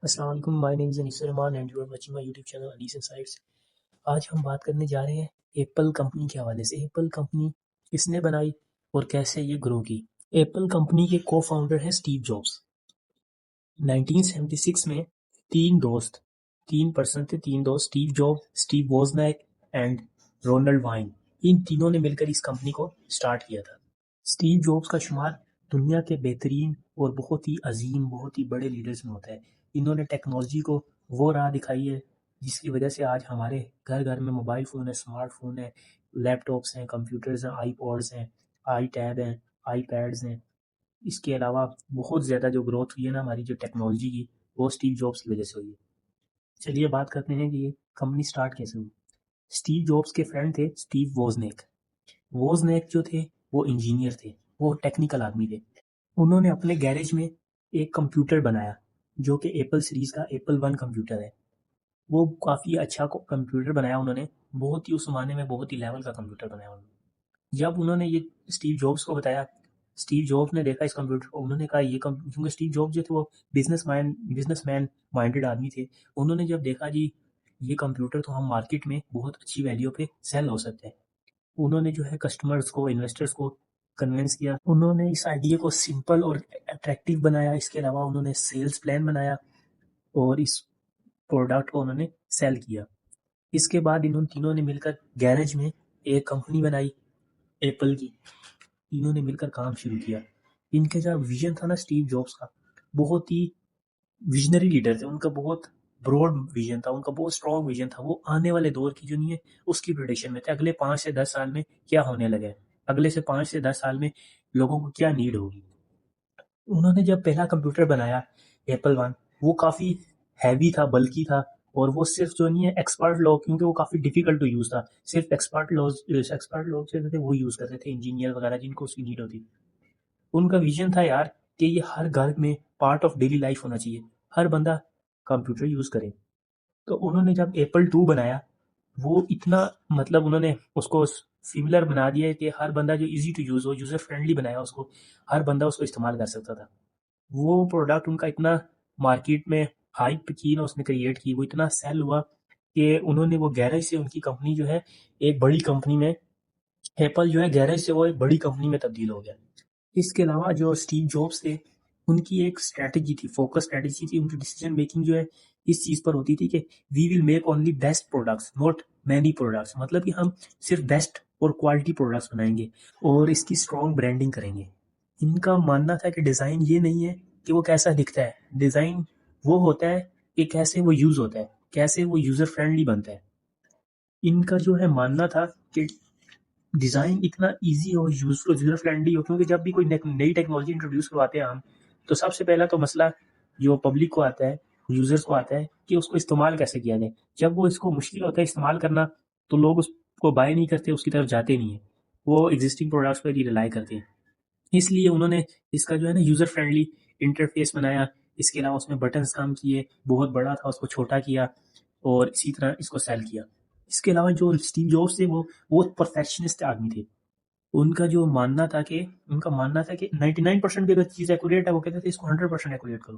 السلام علیکم، my name is Anees Ur Rahman and you are watching my YouTube channel Anees insights. آج ہم بات کرنے جا رہے ہیں ایپل کمپنی کے حوالے سے۔ ایپل کمپنی کس نے بنائی اور کیسے یہ گرو کی؟ ایپل کمپنی کے کو فاؤنڈر ہیں اسٹیو جابس۔ 1976 میں تین پرسن تھے، تین دوست، Steve jobs, Steve ووزنیک and Ronald وائن۔ ان تینوں نے مل کر اس کمپنی کو سٹارٹ کیا تھا۔ اسٹیو جابس کا شمار دنیا کے بہترین اور بہت ہی عظیم، بہت ہی بڑے لیڈرز میں ہوتا ہے۔ انہوں نے ٹیکنالوجی کو وہ راہ دکھائی ہے جس کی وجہ سے آج ہمارے گھر گھر میں موبائل فون ہے، اسمارٹ فون ہے، لیپ ٹاپس ہیں، کمپیوٹرز ہیں، آئی پوڈز ہیں، آئی ٹیب ہیں، آئی پیڈز ہیں۔ اس کے علاوہ بہت زیادہ جو گروتھ ہوئی ہے نا ہماری جو ٹیکنالوجی کی، وہ اسٹیو جابس کی وجہ سے ہوئی ہے۔ چلیے بات کرتے ہیں کہ یہ کمپنی سٹارٹ کیسے ہوئی۔ اسٹیو جابس کے فرینڈ تھے اسٹیو ووزنیک۔ ووزنیک جو تھے وہ انجینئر تھے، وہ ٹیکنیکل آدمی تھے۔ انہوں نے اپنے گیریج میں ایک کمپیوٹر بنایا جو کہ ایپل سیریز کا ایپل 1 کمپیوٹر ہے۔ وہ کافی اچھا کمپیوٹر بنایا انہوں نے، بہت ہی اس زمانے میں بہت ہی لیول کا کمپیوٹر بنایا انہوں نے۔ جب انہوں نے یہ اسٹیو جابس کو بتایا، اسٹیو جابس نے دیکھا اس کمپیوٹر کو، انہوں نے کہا یہ کیونکہ اسٹیو جابس جو تھے وہ بزنس مین مائنڈیڈ آدمی تھے۔ انہوں نے جب دیکھا جی یہ کمپیوٹر تو ہم مارکیٹ میں بہت اچھی ویلیو پہ سیل ہو سکتے ہیں، انہوں نے جو ہے کسٹمرز کو، انویسٹرز کو کنونس کیا۔ انہوں نے اس آئیڈیا کو سمپل اور اٹریکٹیو بنایا۔ اس کے علاوہ انہوں نے سیلز پلان بنایا اور اس پروڈکٹ کو انہوں نے سیل کیا۔ اس کے بعد انہوں تینوں نے مل کر گیریج میں ایک کمپنی بنائی ایپل کی۔ انہوں نے مل کر کام شروع کیا۔ ان کا جو ویژن تھا نا اسٹیو جابس کا، بہت ہی ویژنری لیڈر تھے۔ ان کا بہت براڈ ویژن تھا، ان کا بہت اسٹرانگ ویژن تھا۔ وہ آنے والے دور کی جو نہیں ہے اس کی پریڈکشن میں تھے، اگلے 5 سے 10 سال میں کیا ہونے لگا ہے، اگلے سے 5 سے 10 سال میں لوگوں کو کیا نیڈ ہوگی۔ انہوں نے جب پہلا کمپیوٹر بنایا ایپل 1، وہ کافی ہیوی تھا، بلکی تھا، اور وہ صرف جو نہیں ہے ایکسپرٹ لوگ، کیونکہ وہ کافی ڈیفیکلٹ ٹو یوز تھا، صرف ایکسپرٹ لوگ جو تھے وہ یوز کرتے تھے، انجینئر وغیرہ جن کو اس کی نیڈ ہوتی تھی۔ ان کا ویژن تھا یار کہ یہ ہر گھر میں پارٹ آف ڈیلی لائف ہونا چاہیے، ہر بندہ کمپیوٹر یوز کرے۔ تو انہوں نے جب ایپل 2 بنایا، وہ اتنا مطلب انہوں نے اس کو سملر بنا دیا کہ ہر بندہ جو ایزی ٹو یوز ہو، یوزر فرینڈلی بنایا اس کو، ہر بندہ اس کو استعمال کر سکتا تھا۔ وہ پروڈکٹ ان کا اتنا مارکیٹ میں ہائپ کی نا اس نے کریٹ کی، وہ اتنا سیل ہوا کہ انہوں نے وہ گیریج سے ان کی کمپنی جو ہے ایک بڑی کمپنی میں، ایپل جو ہے گیریج سے وہ ایک بڑی کمپنی میں تبدیل ہو گیا۔ اس کے علاوہ جو اسٹیو جابس تھے ان کی ایک اسٹریٹجی تھی، فوکس اسٹریٹجی تھی۔ ان کی ڈیسیجن میکنگ جو ہے اس چیز پر ہوتی تھی کہ we will make only best products not many products, مطلب کہ ہم صرف بیسٹ اور کوالٹی پروڈکٹس بنائیں گے اور اس کی اسٹرانگ برانڈنگ کریں گے۔ ان کا ماننا تھا کہ ڈیزائن یہ نہیں ہے کہ وہ کیسا دکھتا ہے، ڈیزائن وہ ہوتا ہے کہ کیسے وہ یوز ہوتا ہے، کیسے وہ یوزر فرینڈلی بنتا ہے۔ ان کا جو ہے ماننا تھا کہ ڈیزائن اتنا ایزی ہو، یوزر فرینڈلی ہو، کیونکہ جب بھی کوئی نئی ٹیکنالوجی انٹروڈیوس کرواتے ہیں ہم، تو سب سے پہلا تو مسئلہ جو پبلک کو آتا ہے، یوزرز کو آتا ہے کہ اس کو استعمال کیسے کیا جائے۔ جب وہ اس کو مشکل ہوتا ہے استعمال کرنا تو لوگ اس کو بائی نہیں کرتے، اس کی طرف جاتے نہیں ہیں، وہ ایگزسٹنگ پروڈکٹس پر ہی ریلائی کرتے ہیں۔ اس لیے انہوں نے اس کا جو ہے نا یوزر فرینڈلی انٹرفیس بنایا۔ اس کے علاوہ اس میں بٹنز کام کیے، بہت بڑا تھا اس کو چھوٹا کیا، اور اسی طرح اس کو سیل کیا۔ اس کے علاوہ جو اسٹیو جابس تھے وہ بہت پرفیکشنسٹ آدمی تھے۔ ان کا ماننا تھا کہ 99% بھی اگر چیز ایکوریٹ ہے وہ کہتے تھے اس کو 100% ایکوریٹ کرو،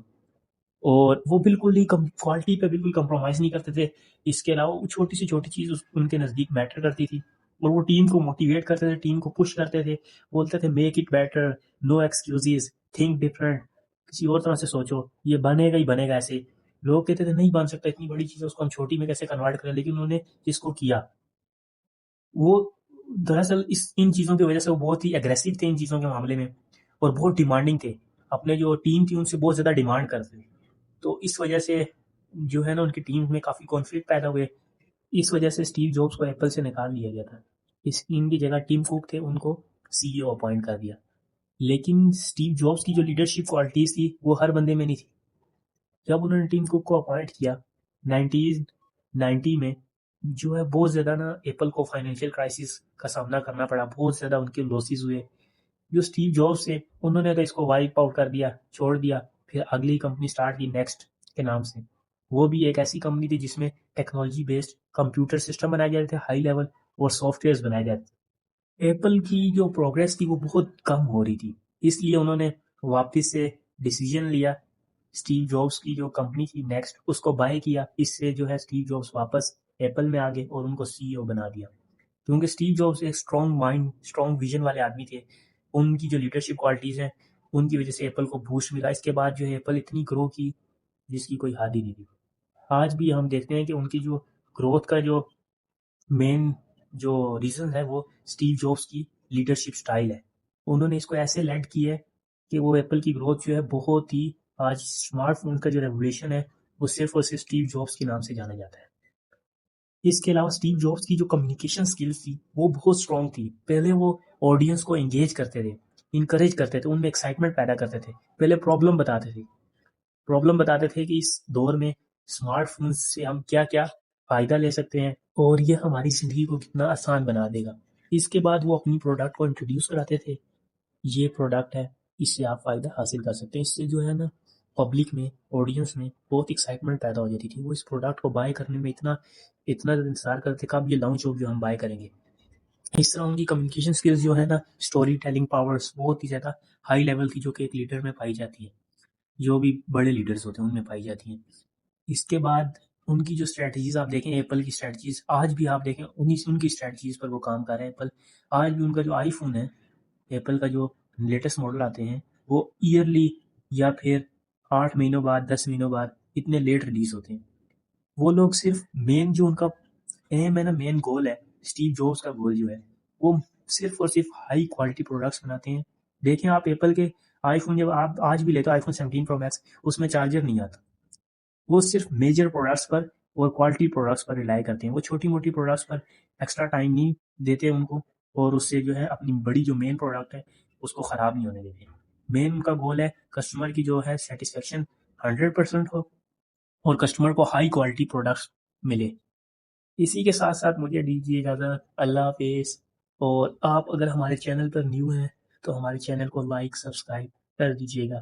اور وہ بالکل ہی کوالٹی پہ بالکل کمپرومائز نہیں کرتے تھے۔ اس کے علاوہ وہ چھوٹی سے چھوٹی چیز ان کے نزدیک میٹر کرتی تھی، اور وہ ٹیم کو موٹیویٹ کرتے تھے، ٹیم کو پش کرتے تھے، بولتے تھے make it better, no excuses, think different, کسی اور طرح سے سوچو، یہ بنے گا ہی بنے گا ایسے۔ لوگ کہتے تھے نہیں بن سکتا، اتنی بڑی چیز ہے اس کو ہم چھوٹی میں کیسے کنورٹ کریں، لیکن انہوں نے جس کو کیا وہ دراصل ان چیزوں کی وجہ سے وہ بہت ہی اگریسو تھے ان چیزوں کے معاملے میں، اور بہت ڈیمانڈنگ تھے، اپنے جو ٹیم تھی ان سے بہت زیادہ ڈیمانڈ کرتے تھے۔ تو اس وجہ سے جو ہے نا ان کی ٹیم میں کافی کانفلکٹ پیدا ہوئے۔ اس وجہ سے اسٹیو جابس کو ایپل سے نکال دیا گیا تھا۔ ان کی جگہ ٹیم کوک تھے، ان کو سی ای او اپوائنٹ کر دیا۔ لیکن اسٹیو جابس کی جو لیڈرشپ کوالٹیز تھی وہ ہر بندے میں نہیں تھی۔ جب انہوں نے ٹیم کوک کو اپوائنٹ کیا 1990 میں، جو ہے بہت زیادہ نا ایپل کو فائنینشیل کرائسس کا سامنا کرنا پڑا، بہت زیادہ ان کے لاسز ہوئے۔ جو اسٹیو جابس سے انہوں نے تو اس کو وائپ آؤٹ کر دیا، چھوڑ دیا، پھر اگلی کمپنی سٹارٹ کی نیکسٹ کے نام سے۔ وہ بھی ایک ایسی کمپنی تھی جس میں ٹیکنالوجی بیسڈ کمپیوٹر سسٹم بنائے جاتے تھے ہائی لیول، اور سافٹ ویئرز بنائے جاتے تھے۔ ایپل کی جو پروگریس تھی وہ بہت کم ہو رہی تھی، اس لیے انہوں نے واپس سے ڈیسیجن لیا اسٹیو جابس کی جو کمپنی تھی نیکسٹ، اس کو بائی کیا. اس سے جو ہے اسٹیو جابس واپس ایپل میں آ گئے اور ان کو CEO بنا دیا. کیونکہ اسٹیو جابس ایک اسٹرانگ مائنڈ، اسٹرانگ ویژن والے آدمی تھے. ان کی جو لیڈرشپ کوالٹیز ہیں ان کی وجہ سے ایپل کو بوسٹ ملا. اس کے بعد جو ہے ایپل اتنی گرو کی جس کی کوئی حد ہی نہیں تھی. آج بھی ہم دیکھتے ہیں کہ ان کی جو گروتھ کا جو مین جو ریزن ہے وہ اسٹیو جابس کی لیڈرشپ سٹائل ہے. انہوں نے اس کو ایسے لیڈ کی ہے کہ وہ ایپل کی گروتھ جو ہے بہت ہی، آج اسمارٹ فون کا جو ریولیوشن ہے وہ صرف اور صرف اسٹیو جابس کے نام سے جانا جاتا ہے. اس کے علاوہ اسٹیو جابس کی جو کمیونیکیشن سکلز تھی وہ بہت اسٹرانگ تھی. پہلے وہ آڈینس کو انگیج کرتے تھے، انکریج کرتے تھے، ان میں ایکسائٹمنٹ پیدا کرتے تھے. پہلے پرابلم بتاتے تھے کہ اس دور میں اسمارٹ فون سے ہم کیا کیا فائدہ لے سکتے ہیں اور یہ ہماری زندگی کو کتنا آسان بنا دے گا. اس کے بعد وہ اپنی پروڈکٹ کو انٹروڈیوس کراتے تھے، یہ پروڈکٹ ہے، اس سے آپ فائدہ حاصل کر سکتے ہیں. اس سے جو ہے نا پبلک میں، آڈینس میں بہت ایکسائٹمنٹ پیدا ہو جاتی تھی. وہ اس پروڈکٹ کو بائی کرنے میں اتنا انتظار کرتے کب یہ لانچ ہو جو ہم بائی کریں گے. اس طرح ان کی کمیونیکیشن سکلز جو ہے نا، اسٹوری ٹیلنگ پاورز بہت ہی زیادہ ہائی لیول کی، جو کہ ایک لیڈر میں پائی جاتی ہے، جو بھی بڑے لیڈرز ہوتے ہیں ان میں پائی جاتی ہیں. اس کے بعد ان کی جو اسٹریٹجیز آپ دیکھیں، ایپل کی اسٹریٹجیز آج بھی آپ دیکھیں، ان کی اسٹریٹجیز پر وہ کام کر رہے ہیں. ایپل آج بھی ان کا جو آئی فون ہے، ایپل کا جو لیٹسٹ ماڈل آتے ہیں وہ ایئرلی یا پھر 8 مہینوں بعد، 10 مہینوں بعد اتنے لیٹ ریلیز ہوتے ہیں. وہ لوگ صرف مین جو ان کا ایم ہے نا، مین گول ہے، اسٹیو جابس کا گول جو ہے وہ صرف اور صرف ہائی کوالٹی پروڈکٹس بناتے ہیں. دیکھیں آپ ایپل کے آئی فون جب آپ آج بھی لیتے ہو، آئی فون 17 پرو میکس، اس میں چارجر نہیں آتا. وہ صرف میجر پروڈکٹس پر اور کوالٹی پروڈکٹس پر ریلائی کرتے ہیں. وہ چھوٹی موٹی پروڈکٹس پر ایکسٹرا ٹائم نہیں دیتے ان کو، اور اس سے جو ہے اپنی بڑی جو مین پروڈکٹ ہے اس کو خراب نہیں ہونے دیتے. مین ان کا گول ہے کسٹمر کی جو ہے سیٹسفیکشن 100% ہو اور کسٹمر کو ہائی کوالٹی پروڈکٹس ملے. اسی کے ساتھ ساتھ مجھے دیجیے اجازت. اللہ حافظ. اور آپ اگر ہمارے چینل پر نیو ہیں تو ہمارے چینل کو لائک، سبسکرائب کر دیجیے گا.